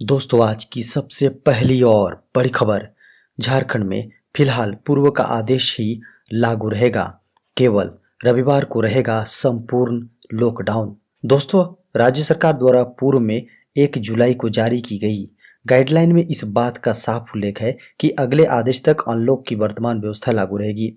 दोस्तों, आज की सबसे पहली और बड़ी खबर। झारखंड में फिलहाल पूर्व का आदेश ही लागू रहेगा। केवल रविवार को रहेगा संपूर्ण लॉकडाउन। दोस्तों, राज्य सरकार द्वारा पूर्व में 1 जुलाई को जारी की गई गाइडलाइन में इस बात का साफ उल्लेख है कि अगले आदेश तक अनलॉक की वर्तमान व्यवस्था लागू रहेगी।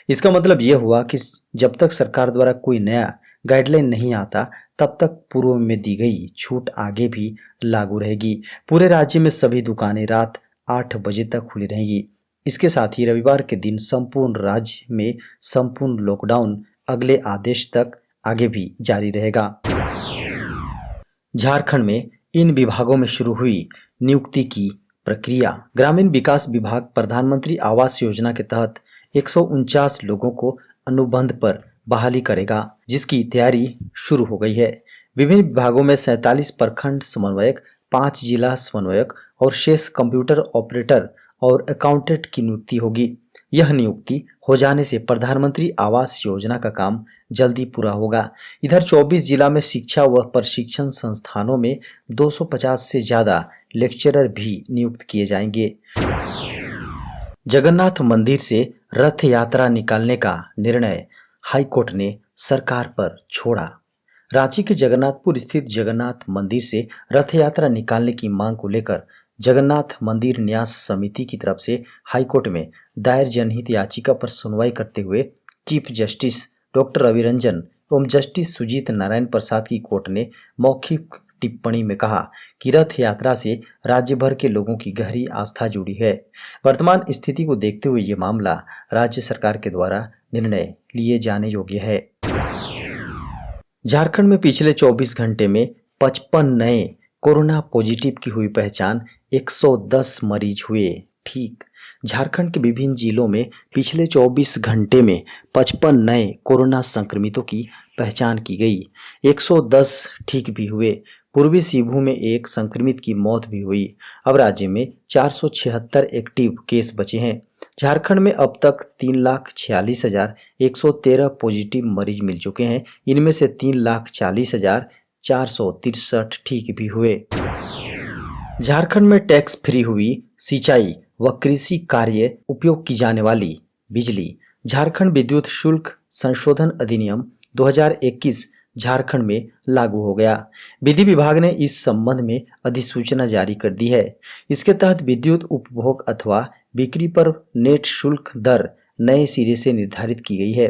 इसका मतलब ये हुआ कि जब तक सरकार द्वारा कोई नया गाइडलाइन नहीं आता, तब तक पूर्व में दी गई छूट आगे भी लागू रहेगी। पूरे राज्य में सभी दुकानें रात 8 बजे तक खुली रहेंगी। इसके साथ ही रविवार के दिन संपूर्ण राज्य में संपूर्ण लॉकडाउन अगले आदेश तक आगे भी जारी रहेगा। झारखंड में इन विभागों में शुरू हुई नियुक्ति की प्रक्रिया। ग्रामीण विकास विभाग प्रधानमंत्री आवास योजना के तहत 149 लोगों को अनुबंध पर बहाली करेगा, जिसकी तैयारी शुरू हो गई है। विभिन्न विभागों में 47 प्रखंड समन्वयक, 5 जिला समन्वयक और शेष कंप्यूटर ऑपरेटर और अकाउंटेंट की नियुक्ति होगी। यह नियुक्ति हो जाने से प्रधानमंत्री आवास योजना का काम जल्दी पूरा होगा। इधर 24 जिला में शिक्षा व प्रशिक्षण संस्थानों में 250 से ज़्यादा लेक्चरर भी नियुक्त किए जाएंगे। जगन्नाथ मंदिर से रथ यात्रा निकालने का निर्णय हाईकोर्ट ने सरकार पर छोड़ा। रांची के जगन्नाथपुर स्थित जगन्नाथ मंदिर से रथ यात्रा निकालने की मांग को लेकर जगन्नाथ मंदिर न्यास समिति की तरफ से हाईकोर्ट में दायर जनहित याचिका पर सुनवाई करते हुए chief justice doctor Ravi Ranjan एवं जस्टिस सुजीत नारायण प्रसाद की कोर्ट ने मौखिक टिप्पणी में कहा कि रथ यात्रा से राज्य भर के लोगों की गहरी आस्था जुड़ी है। वर्तमान स्थिति को देखते हुए ये मामला राज्य सरकार के द्वारा निर्णय लिए जाने योग्य है। झारखंड में पिछले 24 घंटे में 55 नए कोरोना पॉजिटिव की हुई पहचान, 110 मरीज हुए ठीक। झारखंड के विभिन्न जिलों में पिछले 24 घंटे में 55 नए कोरोना संक्रमितों की पहचान की गई, 110 ठीक भी हुए। पूर्वी सिंहभूम में एक संक्रमित की मौत भी हुई। अब राज्य में 476 एक्टिव केस बचे हैं। झारखंड में अब तक 3,46,113 पॉजिटिव मरीज मिल चुके हैं। इनमें से 3,40,463 ठीक भी हुए। झारखंड में टैक्स फ्री हुई सिंचाई व कृषि कार्य उपयोग की जाने वाली बिजली। झारखंड विद्युत शुल्क संशोधन अधिनियम 2021 झारखंड में लागू हो गया। विधि विभाग ने इस संबंध में अधिसूचना जारी कर दी है। इसके तहत विद्युत उपभोग अथवा बिक्री पर नेट शुल्क दर नए सिरे से निर्धारित की गई है।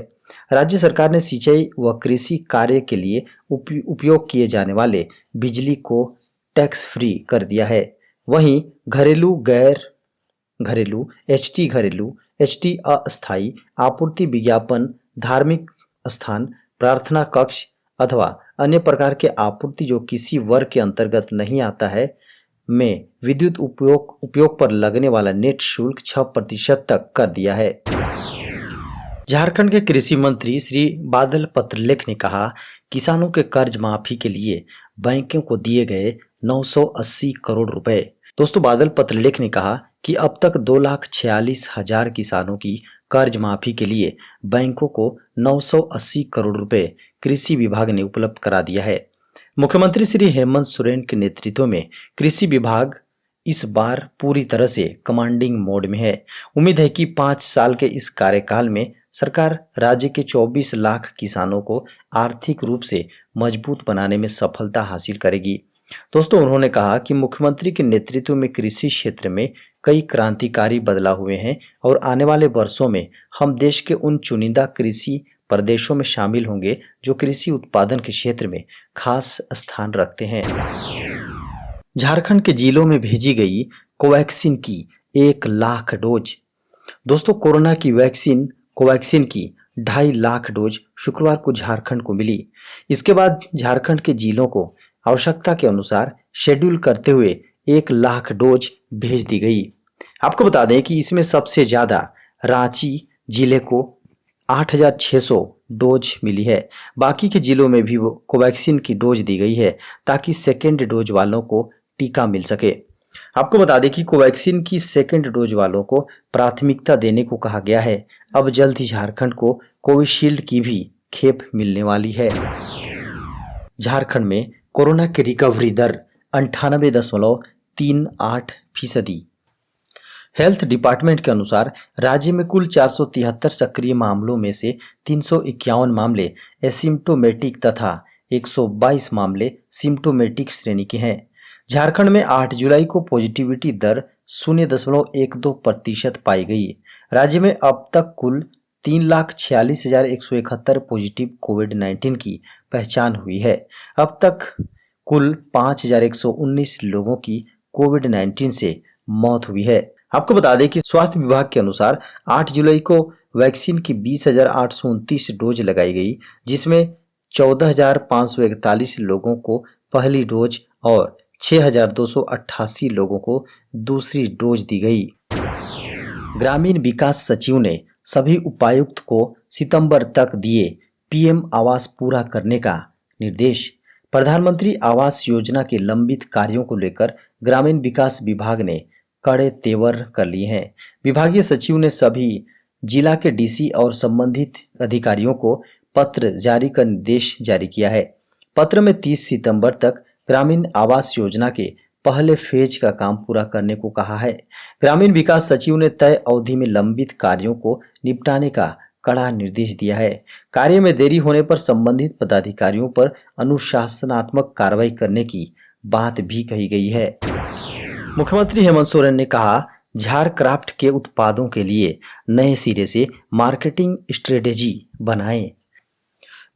राज्य सरकार ने सिंचाई व कृषि कार्य के लिए उपयोग किए जाने वाले बिजली को टैक्स फ्री कर दिया है। वहीं घरेलू, गैर घरेलू, एचटी अस्थायी आपूर्ति, विज्ञापन, धार्मिक स्थान, प्रार्थना कक्ष अथवा अन्य प्रकार के आपूर्ति जो किसी वर्ग के अंतर्गत नहीं आता है में विद्युत उपयोग पर लगने वाला नेट शुल्क 6% तक कर दिया है। झारखंड के कृषि मंत्री श्री बादल पत्रलेख ने कहा, किसानों के कर्ज माफी के लिए बैंकों को दिए गए 980 करोड़ रुपए। दोस्तों, बादल पत्रलेख ने कहा कि अब तक 2,46,000 किसानों की कर्ज माफी के लिए बैंकों को 980 करोड़ रुपए कृषि विभाग ने उपलब्ध करा दिया है। मुख्यमंत्री श्री हेमंत सोरेन के नेतृत्व में कृषि विभाग इस बार पूरी तरह से कमांडिंग मोड में है। उम्मीद है कि 5 साल के इस कार्यकाल में सरकार राज्य के 24 लाख किसानों को आर्थिक रूप से मजबूत बनाने में सफलता हासिल करेगी। दोस्तों, उन्होंने कहा कि मुख्यमंत्री के नेतृत्व में कृषि क्षेत्र में कई क्रांतिकारी बदलाव हुए हैं और आने वाले वर्षों में हम देश के उन चुनिंदा कृषि प्रदेशों में शामिल होंगे जो कृषि उत्पादन के क्षेत्र में खास स्थान रखते हैं। झारखंड के जिलों में भेजी गई कोवैक्सीन की 1 लाख डोज। दोस्तों, कोरोना की वैक्सीन कोवैक्सीन की 2.5 लाख डोज शुक्रवार को झारखंड को मिली। इसके बाद झारखंड के जिलों को आवश्यकता के अनुसार शेड्यूल करते हुए 1 लाख डोज भेज दी गई। आपको बता दें कि इसमें सबसे ज़्यादा रांची जिले को 8,600 डोज मिली है। बाकी के जिलों में भी कोवैक्सीन की डोज दी गई है ताकि सेकेंड डोज वालों को टीका मिल सके। आपको बता दें कि कोवैक्सीन की सेकेंड डोज वालों को प्राथमिकता देने को कहा गया है। अब जल्द ही झारखंड को कोविशील्ड की भी खेप मिलने वाली है। झारखंड में कोरोना की रिकवरी दर 0.38%। हेल्थ डिपार्टमेंट के अनुसार राज्य में कुल 473 सक्रिय मामलों में से 351 मामले एसिम्प्टोमेटिक तथा 122 मामले सिम्प्टोमेटिक श्रेणी के हैं। झारखंड में 8 जुलाई को पॉजिटिविटी दर 0.12% पाई गई। राज्य में अब तक कुल 3,46,171 पॉजिटिव कोविड-19 की पहचान हुई है। अब तक कुल 5,119 लोगों की कोविड-19 से मौत हुई है। आपको बता दें कि स्वास्थ्य विभाग के अनुसार 8 जुलाई को वैक्सीन की 20,829 डोज लगाई गई, जिसमें 14,541 लोगों को पहली डोज और 6,288 लोगों को दूसरी डोज दी गई। ग्रामीण विकास सचिव ने सभी उपायुक्त को सितंबर तक दिए पीएम आवास पूरा करने का निर्देश। प्रधानमंत्री आवास योजना के लंबित कार्यों को लेकर ग्रामीण विकास विभाग ने कड़े तेवर कर लिए हैं। विभागीय सचिव ने सभी जिला के डीसी और संबंधित अधिकारियों को पत्र जारी कर निर्देश जारी किया है। पत्र में 30 सितंबर तक ग्रामीण आवास योजना के पहले फेज का काम पूरा करने को कहा है। ग्रामीण विकास सचिव ने तय अवधि में लंबित कार्यों को निपटाने का कड़ा निर्देश दिया है। कार्य में देरी होने पर संबंधित पदाधिकारियों पर अनुशासनात्मक कार्रवाई करने की बात भी कही गई है। मुख्यमंत्री हेमंत सोरेन ने कहा, झारक्राफ्ट के उत्पादों के लिए नए सिरे से मार्केटिंग स्ट्रेटेजी बनाएं।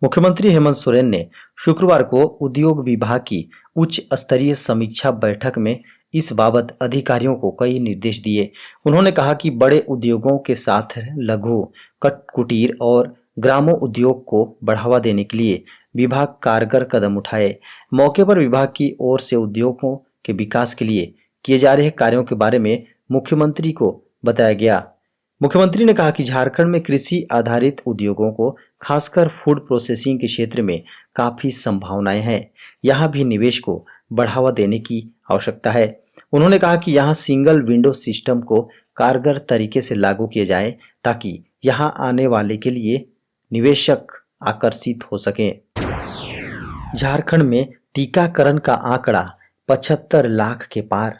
मुख्यमंत्री हेमंत सोरेन ने शुक्रवार को उद्योग विभाग की उच्च स्तरीय समीक्षा बैठक में इस बाबत अधिकारियों को कई निर्देश दिए। उन्होंने कहा कि बड़े उद्योगों के साथ लघु, कुटीर और ग्रामों उद्योग को बढ़ावा देने के लिए विभाग कारगर कदम उठाए। मौके पर विभाग की ओर से उद्योगों के विकास के लिए किए जा रहे कार्यों के बारे में मुख्यमंत्री को बताया गया। मुख्यमंत्री ने कहा कि झारखंड में कृषि आधारित उद्योगों को खासकर फूड प्रोसेसिंग के क्षेत्र में काफ़ी संभावनाएं हैं। यहाँ भी निवेश को बढ़ावा देने की आवश्यकता है। उन्होंने कहा कि यहाँ सिंगल विंडो सिस्टम को कारगर तरीके से लागू किया जाए ताकि यहाँ आने वाले के लिए निवेशक आकर्षित हो सकें। झारखंड में टीकाकरण का आंकड़ा 75 लाख के पार।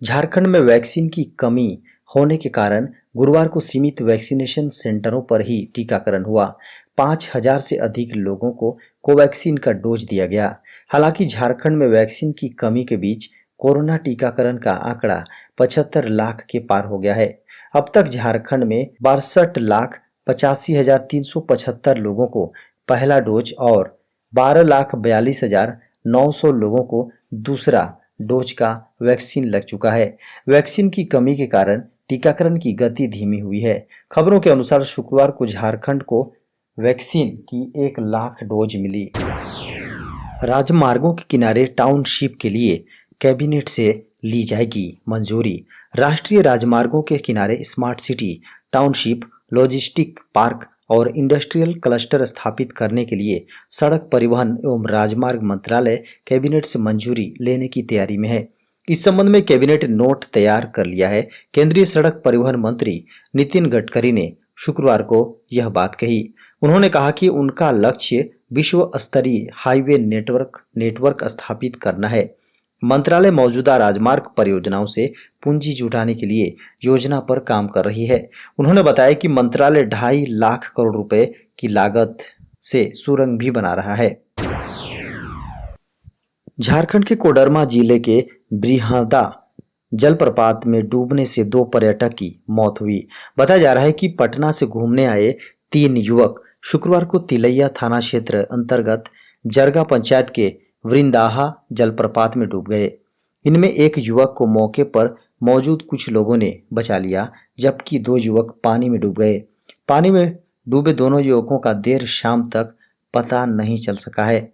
झारखंड में वैक्सीन की कमी होने के कारण गुरुवार को सीमित वैक्सीनेशन सेंटरों पर ही टीकाकरण हुआ। 5,000 से अधिक लोगों को कोवैक्सीन का डोज दिया गया। हालांकि झारखंड में वैक्सीन की कमी के बीच कोरोना टीकाकरण का आंकड़ा 75 लाख के पार हो गया है। अब तक झारखंड में 62,85,375 लोगों को पहला डोज और 12,42,900 लोगों को दूसरा डोज का वैक्सीन लग चुका है। वैक्सीन की कमी के कारण टीकाकरण की गति धीमी हुई है। खबरों के अनुसार शुक्रवार को झारखंड को वैक्सीन की 1 लाख डोज मिली। राजमार्गों के किनारे टाउनशिप के लिए कैबिनेट से ली जाएगी मंजूरी। राष्ट्रीय राजमार्गों के किनारे smart city, township, logistic park और इंडस्ट्रियल क्लस्टर स्थापित करने के लिए सड़क परिवहन एवं राजमार्ग मंत्रालय कैबिनेट से मंजूरी लेने की तैयारी में है। इस संबंध में कैबिनेट नोट तैयार कर लिया है। केंद्रीय सड़क परिवहन मंत्री नितिन गडकरी ने शुक्रवार को यह बात कही। उन्होंने कहा कि उनका लक्ष्य विश्व स्तरीय हाईवे नेटवर्क स्थापित करना है। मंत्रालय मौजूदा राजमार्ग परियोजनाओं से पूंजी जुटाने के लिए योजना पर काम कर रही है। उन्होंने बताया कि मंत्रालय 2.5 लाख करोड़ रुपए की लागत से सुरंग भी बना रहा है। झारखंड के कोडरमा जिले के ब्रिहदा जलप्रपात में डूबने से 2 पर्यटक की मौत हुई। बताया जा रहा है कि पटना से घूमने आए 3 युवक शुक्रवार को तिलैया थाना क्षेत्र अंतर्गत जरगा पंचायत के वृंदाहा जलप्रपात में डूब गए। इनमें एक युवक को मौके पर मौजूद कुछ लोगों ने बचा लिया, जबकि 2 युवक पानी में डूब गए। पानी में डूबे दोनों युवकों का देर शाम तक पता नहीं चल सका है।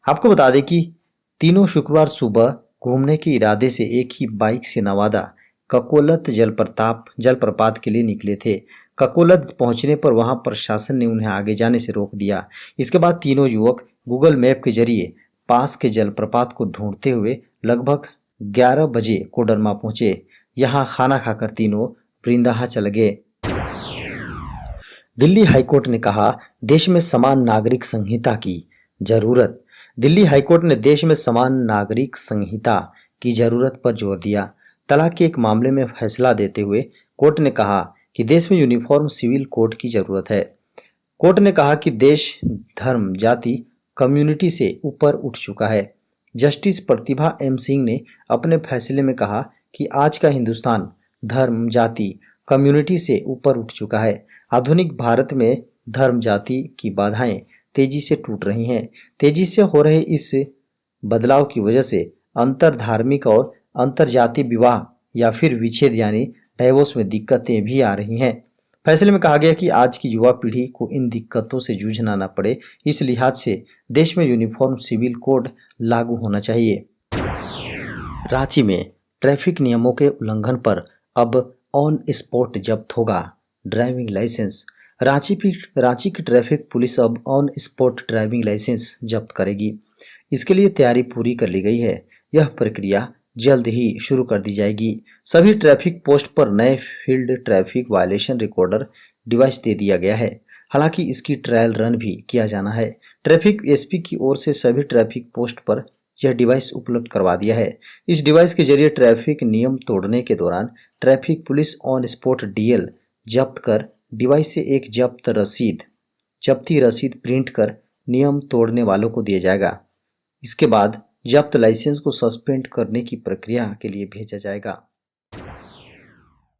आपको बता दें कि तीनों शुक्रवार सुबह घूमने के इरादे से एक ही बाइक से नवादा ककोलत जलप्रपात के लिए निकले थे। ककोलत पहुंचने पर वहां प्रशासन ने उन्हें आगे जाने से रोक दिया। इसके बाद तीनों युवक गूगल मैप के जरिए पास के जलप्रपात को ढूंढते हुए लगभग 11 बजे कोडरमा पहुंचे। यहां खाना खाकर तीनों वृंदाहा चले गए। दिल्ली हाईकोर्ट ने कहा, देश में समान नागरिक संहिता की जरूरत। दिल्ली हाईकोर्ट ने देश में समान नागरिक संहिता की जरूरत पर जोर दिया। तलाक के एक मामले में फैसला देते हुए कोर्ट ने कहा कि देश में यूनिफॉर्म सिविल कोड की जरूरत है। कोर्ट ने कहा कि देश धर्म, जाति, कम्युनिटी से ऊपर उठ चुका है। जस्टिस प्रतिभा एम सिंह ने अपने फैसले में कहा कि आज का हिंदुस्तान धर्म, जाति, कम्युनिटी से ऊपर उठ चुका है। आधुनिक भारत में धर्म, जाति की बाधाएं तेजी से टूट रही हैं। तेजी से हो रहे इस बदलाव की वजह से अंतर धार्मिक और अंतर जाति विवाह या फिर विच्छेद यानी डाइवोर्स में दिक्कतें भी आ रही हैं। फैसले में कहा गया कि आज की युवा पीढ़ी को इन दिक्कतों से जूझना न पड़े, इस लिहाज से देश में यूनिफॉर्म सिविल कोड लागू होना चाहिए। रांची में ट्रैफिक नियमों के उल्लंघन पर अब ऑन स्पॉट जब्त होगा ड्राइविंग लाइसेंस। रांची की ट्रैफिक पुलिस अब ऑन स्पॉट ड्राइविंग लाइसेंस जब्त करेगी। इसके लिए तैयारी पूरी कर ली गई है। यह प्रक्रिया जल्द ही शुरू कर दी जाएगी। सभी ट्रैफिक पोस्ट पर नए field traffic violation recorder device दे दिया गया है। हालांकि इसकी ट्रायल रन भी किया जाना है। ट्रैफिक एसपी की ओर से सभी ट्रैफिक पोस्ट पर यह डिवाइस उपलब्ध करवा दिया है। इस डिवाइस के जरिए ट्रैफिक नियम तोड़ने के दौरान traffic police on spot DL जब्त कर डिवाइस से एक जब्ती रसीद प्रिंट कर नियम तोड़ने वालों को दिया जाएगा। इसके बाद जब्त लाइसेंस को सस्पेंड करने की प्रक्रिया के लिए भेजा जाएगा।